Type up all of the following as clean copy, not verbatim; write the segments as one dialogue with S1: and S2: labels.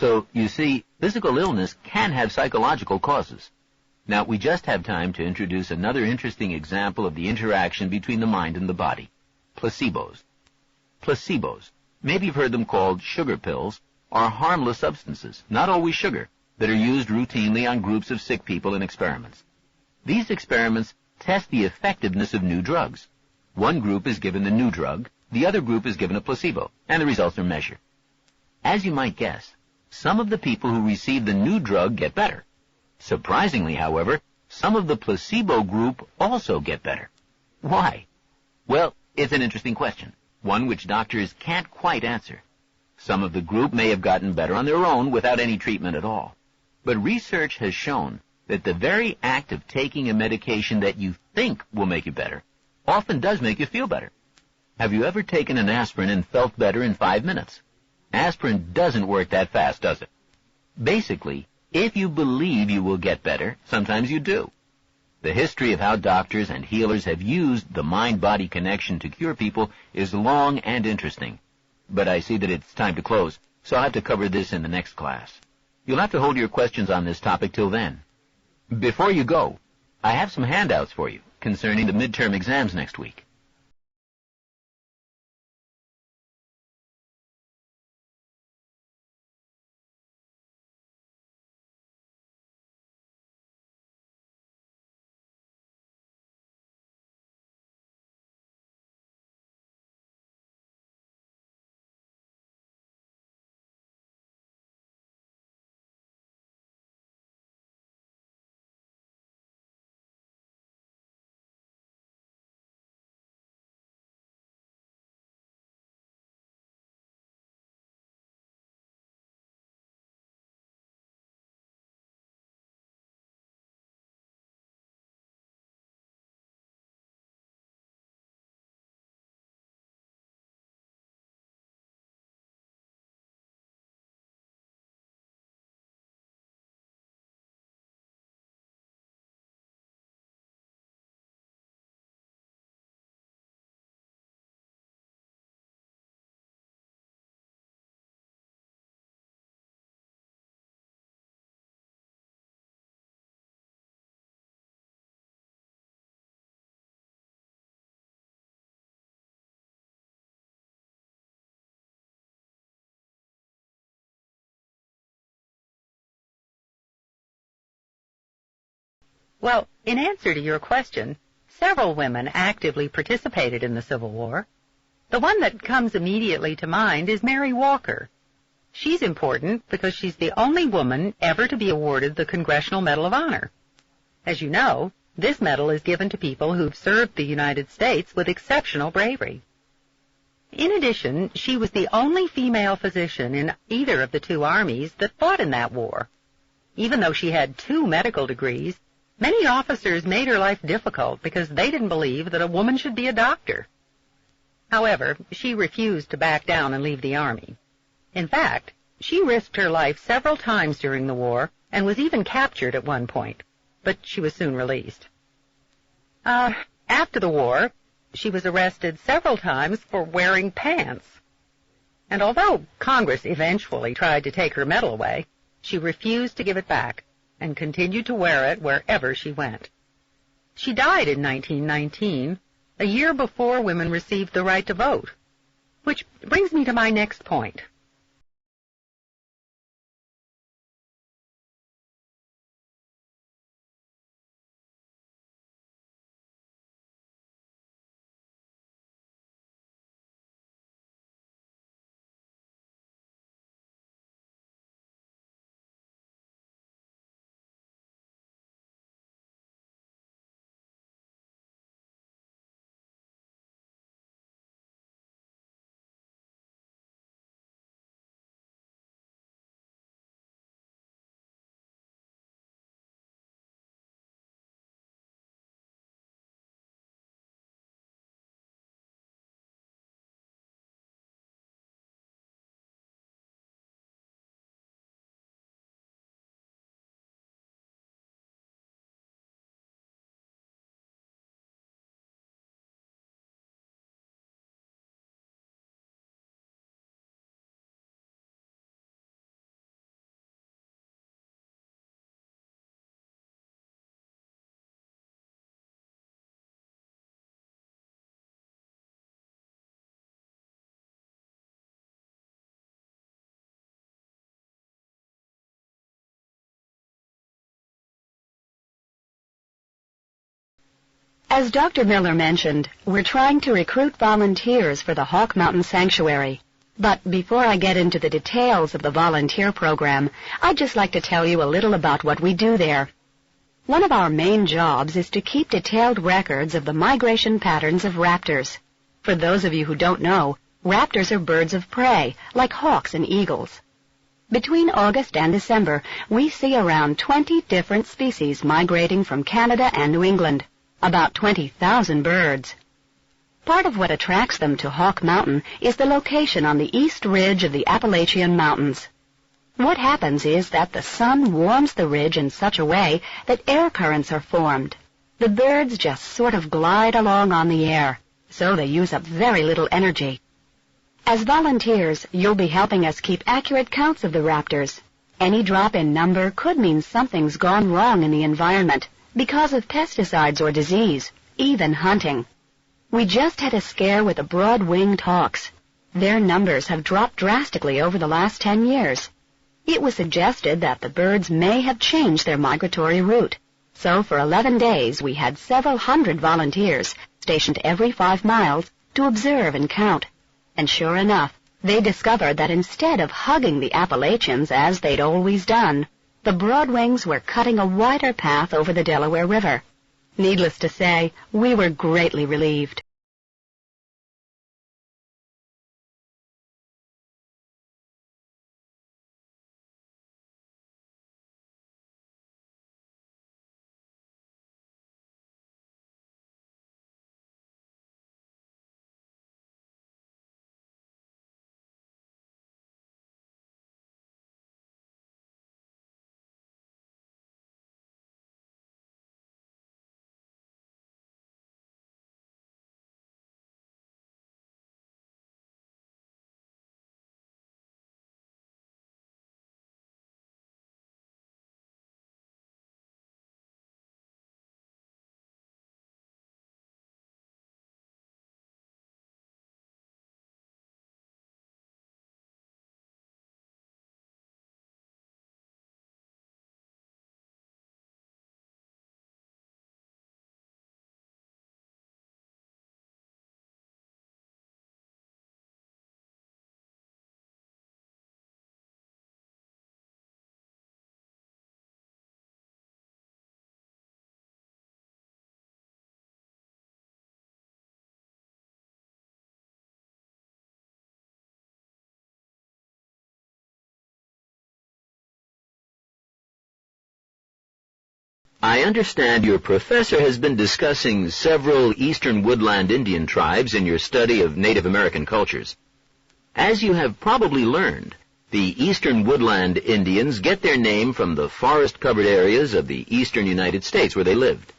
S1: So, you see, physical illness can have psychological causes. Now, we just have time to introduce another interesting example of the interaction between the mind and the body. Placebos. Placebos, maybe you've heard them called sugar pills, are harmless substances, not always sugar, that are used routinely on groups of sick people in experiments. These experiments test the effectiveness of new drugs. One group is given the new drug, the other group is given a placebo, and the results are measured. As you might guess, some of the people who receive the new drug get better. Surprisingly, however, some of the placebo group also get better. Why? Well, it's an interesting question, one which doctors can't quite answer. Some of the group may have gotten better on their own without any treatment at all. But research has shown that the very act of taking a medication that you think will make you better often does make you feel better. Have you ever taken an aspirin and felt better in 5 minutes? Aspirin doesn't work that fast, does it? Basically, if you believe you will get better, sometimes you do. The history of how doctors and healers have used the mind-body connection to cure people is long and interesting. But I see that it's time to close, so I'll have to cover this in the next class. You'll have to hold your questions on this topic till then. Before you go, I have some handouts for you concerning the midterm exams next week.
S2: Well, in answer to your question, several women actively participated in the Civil War. The one that comes immediately to mind is Mary Walker. She's important because she's the only woman ever to be awarded the Congressional Medal of Honor. As you know, this medal is given to people who've served the United States with exceptional bravery. In addition, she was the only female physician in either of the two armies that fought in that war. Even though she had 2 medical degrees, many officers made her life difficult because they didn't believe that a woman should be a doctor. However, she refused to back down and leave the Army. In fact, she risked her life several times during the war and was even captured at one point, but she was soon released. After the war, she was arrested several times for wearing pants. And although Congress eventually tried to take her medal away, she refused to give it back and continued to wear it wherever she went. She died in 1919, a year before women received the right to vote. Which brings me to my next point.
S3: As Dr. Miller mentioned, we're trying to recruit volunteers for the Hawk Mountain Sanctuary. But before I get into the details of the volunteer program, I'd just like to tell you a little about what we do there. One of our main jobs is to keep detailed records of the migration patterns of raptors. For those of you who don't know, raptors are birds of prey, like hawks and eagles. Between August and December, we see around 20 different species migrating from Canada and New England, about 20,000 birds. Part of what attracts them to Hawk Mountain is the location on the east ridge of the Appalachian Mountains. What happens is that the sun warms the ridge in such a way that air currents are formed. The birds just sort of glide along on the air, so they use up very little energy. As volunteers, you'll be helping us keep accurate counts of the raptors. Any drop in number could mean something's gone wrong in the environment because of pesticides or disease, even hunting. We just had a scare with the broad-winged hawks. Their numbers have dropped drastically over the last 10 years. It was suggested that the birds may have changed their migratory route. So for 11 days, we had several hundred volunteers stationed every 5 miles to observe and count. And sure enough, they discovered that instead of hugging the Appalachians as they'd always done, the broadwings were cutting a wider path over the Delaware River. Needless to say, we were greatly relieved.
S1: I understand your professor has been discussing several eastern woodland Indian tribes in your study of Native American cultures. As you have probably learned, the eastern woodland Indians get their name from the forest-covered areas of the eastern United States where they lived.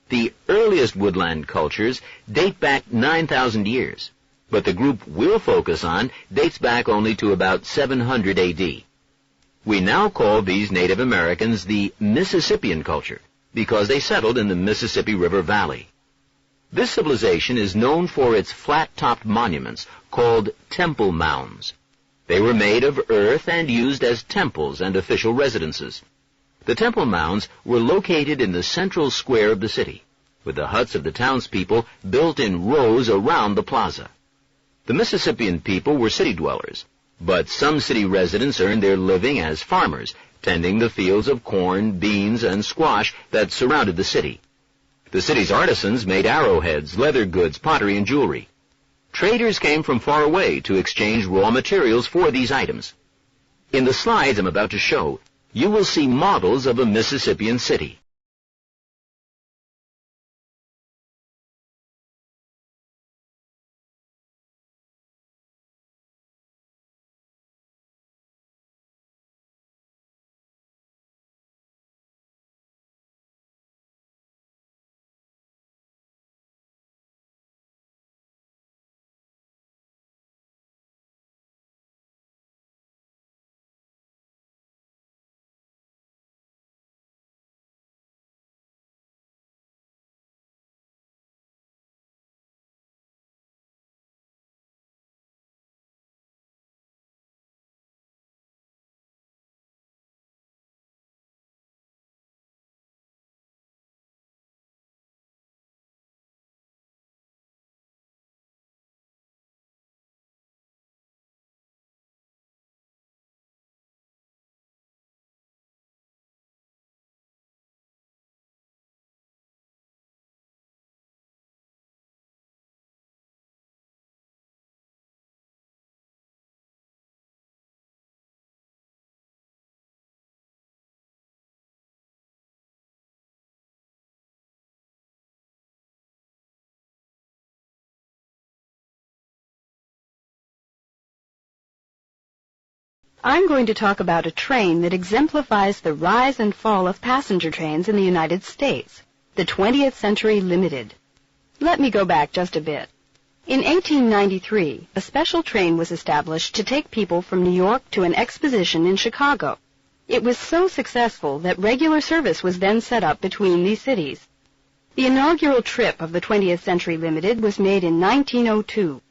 S1: The earliest woodland cultures date back 9,000 years, but the group we'll focus on dates back only to about 700 A.D. We now call these Native Americans the Mississippian culture because they settled in the Mississippi River Valley. This civilization is known for its flat-topped monuments called temple mounds. They were made of earth and used as temples and official residences. The temple mounds were located in the central square of the city, with the huts of the townspeople built in rows around the plaza. The Mississippian people were city dwellers, but some city residents earned their living as farmers, tending the fields of corn, beans, and squash that surrounded the city. The city's artisans made arrowheads, leather goods, pottery, and jewelry. Traders came from far away to exchange raw materials for these items. In the slides I'm about to show, you will see models of a Mississippian city.
S3: I'm going to talk about a train that exemplifies the rise and fall of passenger trains in the United States, the 20th Century Limited. Let me go back just a bit. In 1893, a special train was established to take people from New York to an exposition in Chicago. It was so successful that regular service was then set up between these cities. The inaugural trip of the 20th Century Limited was made in 1902.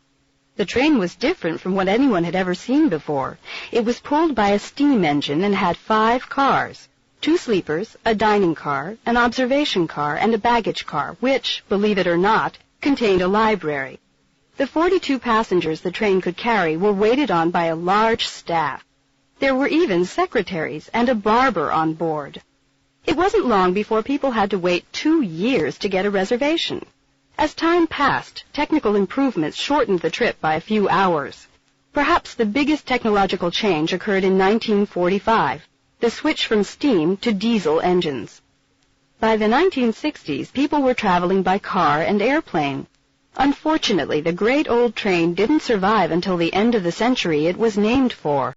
S3: The train was different from what anyone had ever seen before. It was pulled by a steam engine and had 5 cars, 2 sleepers, a dining car, an observation car, and a baggage car, which, believe it or not, contained a library. The 42 passengers the train could carry were waited on by a large staff. There were even secretaries and a barber on board. It wasn't long before people had to wait 2 years to get a reservation. As time passed, technical improvements shortened the trip by a few hours. Perhaps the biggest technological change occurred in 1945, the switch from steam to diesel engines. By the 1960s, people were traveling by car and airplane. Unfortunately, the great old train didn't survive until the end of the century it was named for.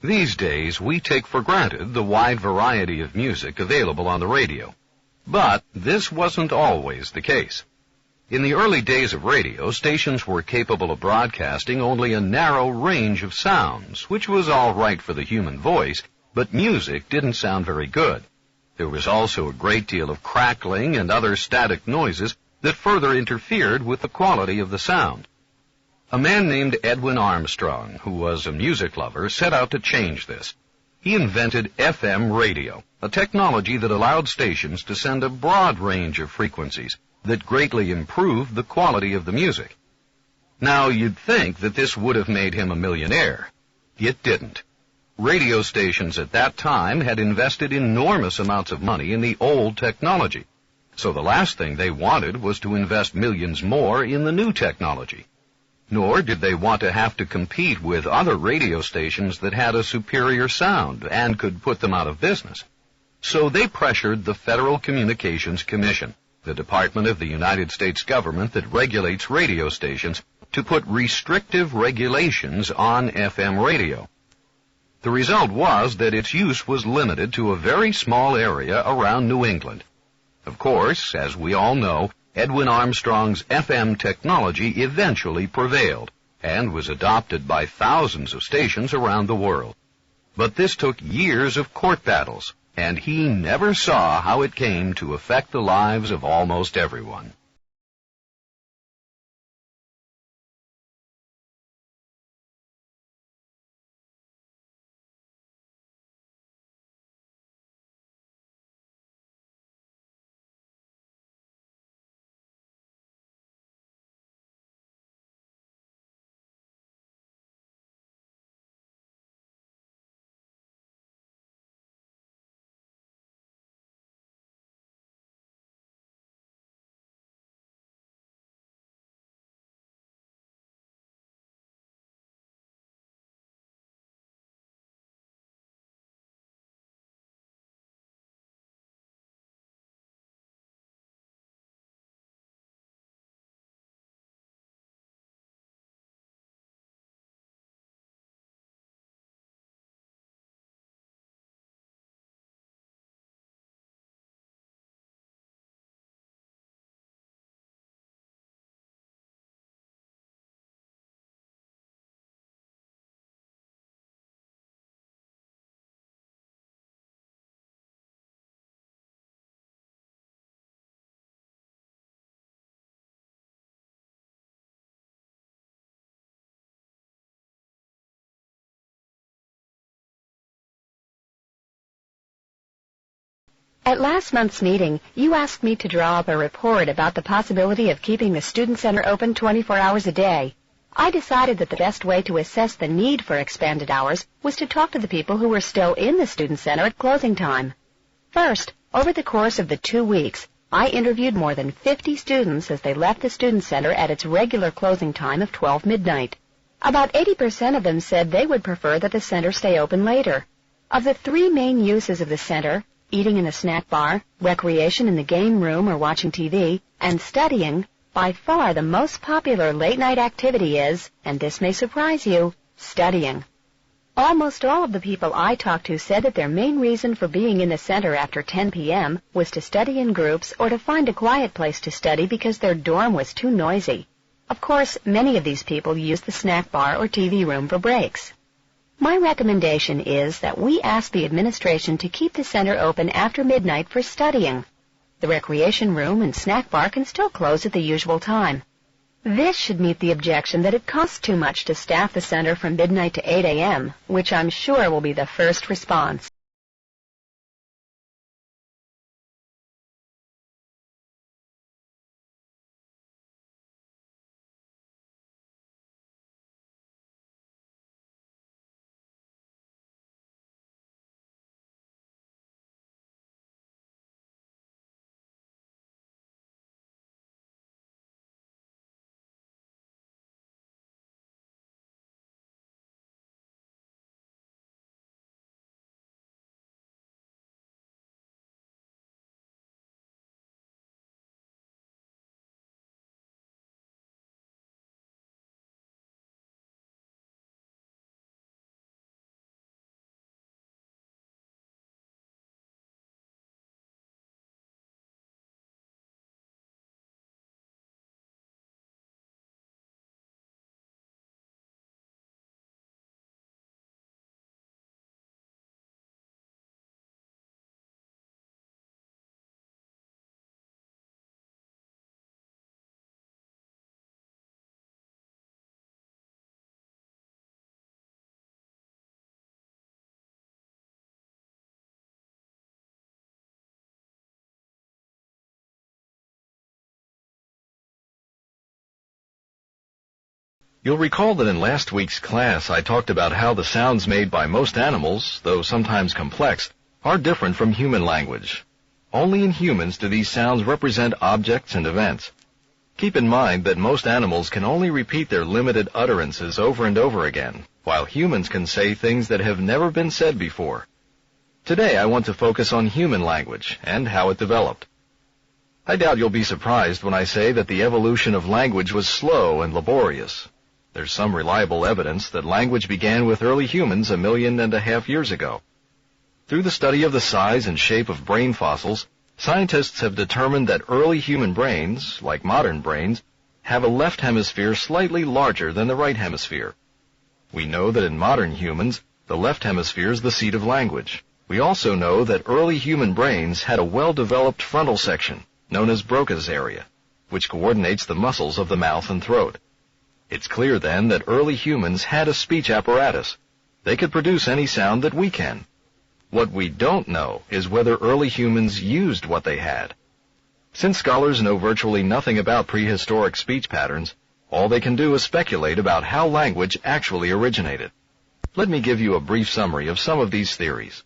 S4: These days, we take for granted the wide variety of music available on the radio. But this wasn't always the case. In the early days of radio, stations were capable of broadcasting only a narrow range of sounds, which was all right for the human voice, but music didn't sound very good. There was also a great deal of crackling and other static noises that further interfered with the quality of the sound. A man named Edwin Armstrong, who was a music lover, set out to change this. He invented FM radio, a technology that allowed stations to send a broad range of frequencies that greatly improved the quality of the music. Now, you'd think that this would have made him a millionaire. It didn't. Radio stations at that time had invested enormous amounts of money in the old technology, so the last thing they wanted was to invest millions more in the new technology. Nor did they want to have to compete with other radio stations that had a superior sound and could put them out of business. So they pressured the Federal Communications Commission, the department of the United States government that regulates radio stations, to put restrictive regulations on FM radio. The result was that its use was limited to a very small area around New England. Of course, as we all know, Edwin Armstrong's FM technology eventually prevailed and was adopted by thousands of stations around the world. But this took years of court battles, and he never saw how it came to affect the lives of almost everyone.
S3: At last month's meeting, you asked me to draw up a report about the possibility of keeping the Student Center open 24 hours a day. I decided that the best way to assess the need for expanded hours was to talk to the people who were still in the Student Center at closing time. First, over the course of the 2 weeks, I interviewed more than 50 students as they left the Student Center at its regular closing time of 12 midnight. About 80% of them said they would prefer that the center stay open later. Of the 3 main uses of the center, eating in the snack bar, recreation in the game room or watching TV, and studying, by far the most popular late-night activity is, and this may surprise you, studying. Almost all of the people I talked to said that their main reason for being in the center after 10 p.m. was to study in groups or to find a quiet place to study because their dorm was too noisy. Of course, many of these people use the snack bar or TV room for breaks. My recommendation is that we ask the administration to keep the center open after midnight for studying. The recreation room and snack bar can still close at the usual time. This should meet the objection that it costs too much to staff the center from midnight to 8 a.m., which I'm sure will be the first response.
S5: You'll recall that in last week's class I talked about how the sounds made by most animals, though sometimes complex, are different from human language. Only in humans do these sounds represent objects and events. Keep in mind that most animals can only repeat their limited utterances over and over again, while humans can say things that have never been said before. Today I want to focus on human language and how it developed. I doubt you'll be surprised when I say that the evolution of language was slow and laborious. There's some reliable evidence that language began with early humans 1.5 million years ago. Through the study of the size and shape of brain fossils, scientists have determined that early human brains, like modern brains, have a left hemisphere slightly larger than the right hemisphere. We know that in modern humans, the left hemisphere is the seat of language. We also know that early human brains had a well-developed frontal section, known as Broca's area, which coordinates the muscles of the mouth and throat. It's clear then that early humans had a speech apparatus. They could produce any sound that we can. What we don't know is whether early humans used what they had. Since scholars know virtually nothing about prehistoric speech patterns, all they can do is speculate about how language actually originated. Let me give you a brief summary of some of these theories.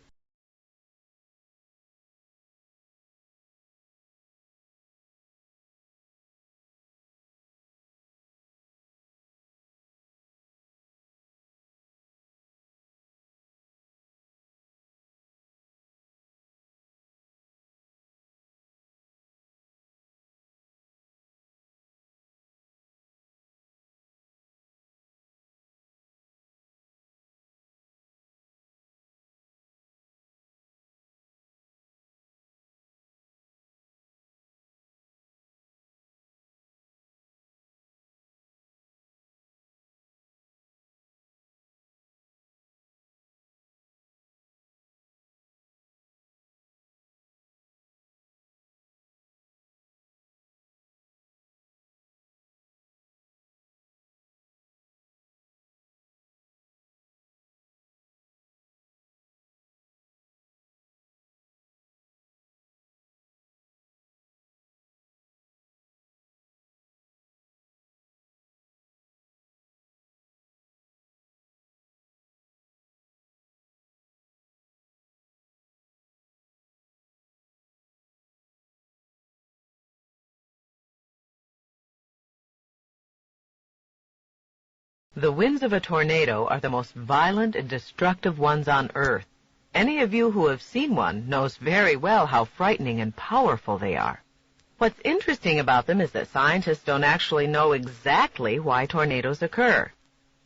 S6: The winds of a tornado are the most violent and destructive ones on Earth. Any of you who have seen one knows very well how frightening and powerful they are. What's interesting about them is that scientists don't actually know exactly why tornadoes occur.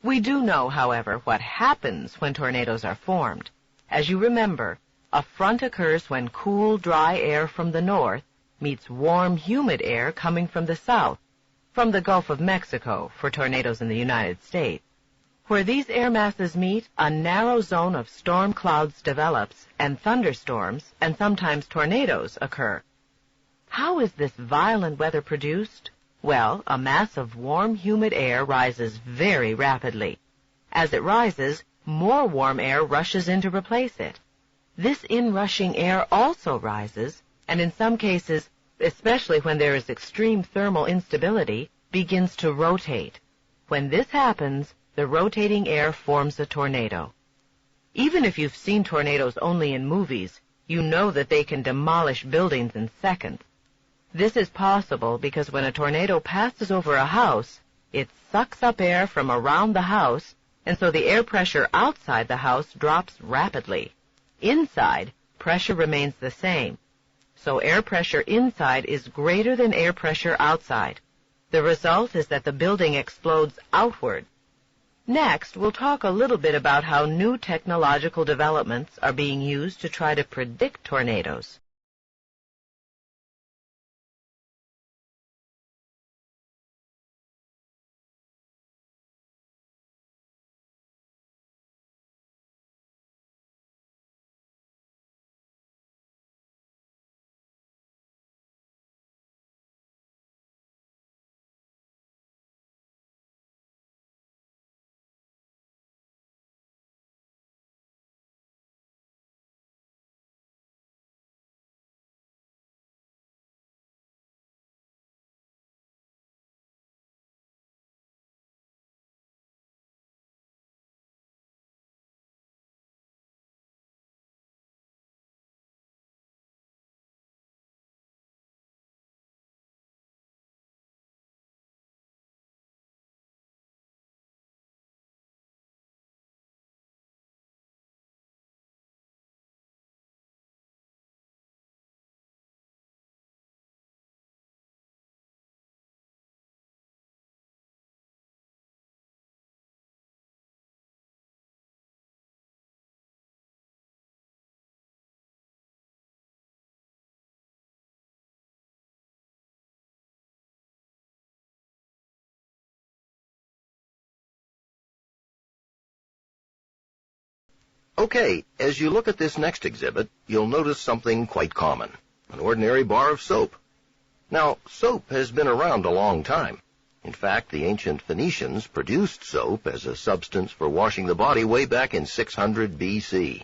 S6: We do know, however, what happens when tornadoes are formed. As you remember, a front occurs when cool, dry air from the north meets warm, humid air coming from the south, from the Gulf of Mexico for tornadoes in the United States. Where these air masses meet, a narrow zone of storm clouds develops, and thunderstorms, and sometimes tornadoes, occur. How is this violent weather produced? Well, a mass of warm, humid air rises very rapidly. As it rises, more warm air rushes in to replace it. This inrushing air also rises, and in some cases, especially when there is extreme thermal instability, begins to rotate. When this happens, the rotating air forms a tornado. Even if you've seen tornadoes only in movies, you know that they can demolish buildings in seconds. This is possible because when a tornado passes over a house, it sucks up air from around the house, and so the air pressure outside the house drops rapidly. Inside, pressure remains the same. So air pressure inside is greater than air pressure outside. The result is that the building explodes outward. Next, we'll talk a little bit about how new technological developments are being used to try to predict tornadoes.
S7: Okay, as you look at this next exhibit, you'll notice something quite common, an ordinary bar of soap. Now, soap has been around a long time. In fact, the ancient Phoenicians produced soap as a substance for washing the body way back in 600 BC.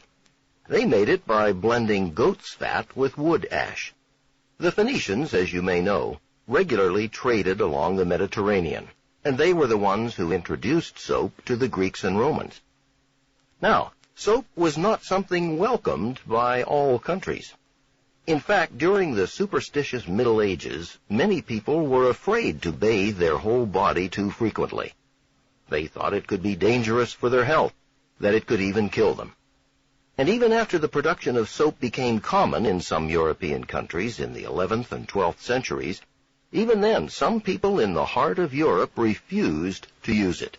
S7: They made it by blending goat's fat with wood ash. The Phoenicians, as you may know, regularly traded along the Mediterranean, and they were the ones who introduced soap to the Greeks and Romans. Now, soap was not something welcomed by all countries. In fact, during the superstitious Middle Ages, many people were afraid to bathe their whole body too frequently. They thought it could be dangerous for their health, that it could even kill them. And even after the production of soap became common in some European countries in the 11th and 12th centuries, even then some people in the heart of Europe refused to use it.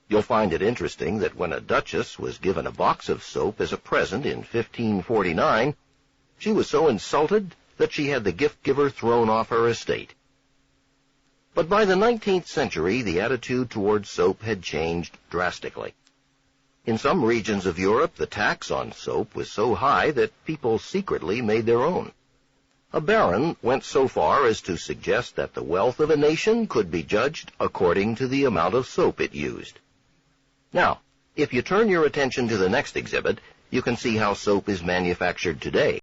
S7: You'll find it interesting that when a duchess was given a box of soap as a present in 1549, she was so insulted that she had the gift-giver thrown off her estate. But by the 19th century, the attitude towards soap had changed drastically. In some regions of Europe, the tax on soap was so high that people secretly made their own. A baron went so far as to suggest that the wealth of a nation could be judged according to the amount of soap it used. Now, if you turn your attention to the next exhibit, you can see how soap is manufactured today.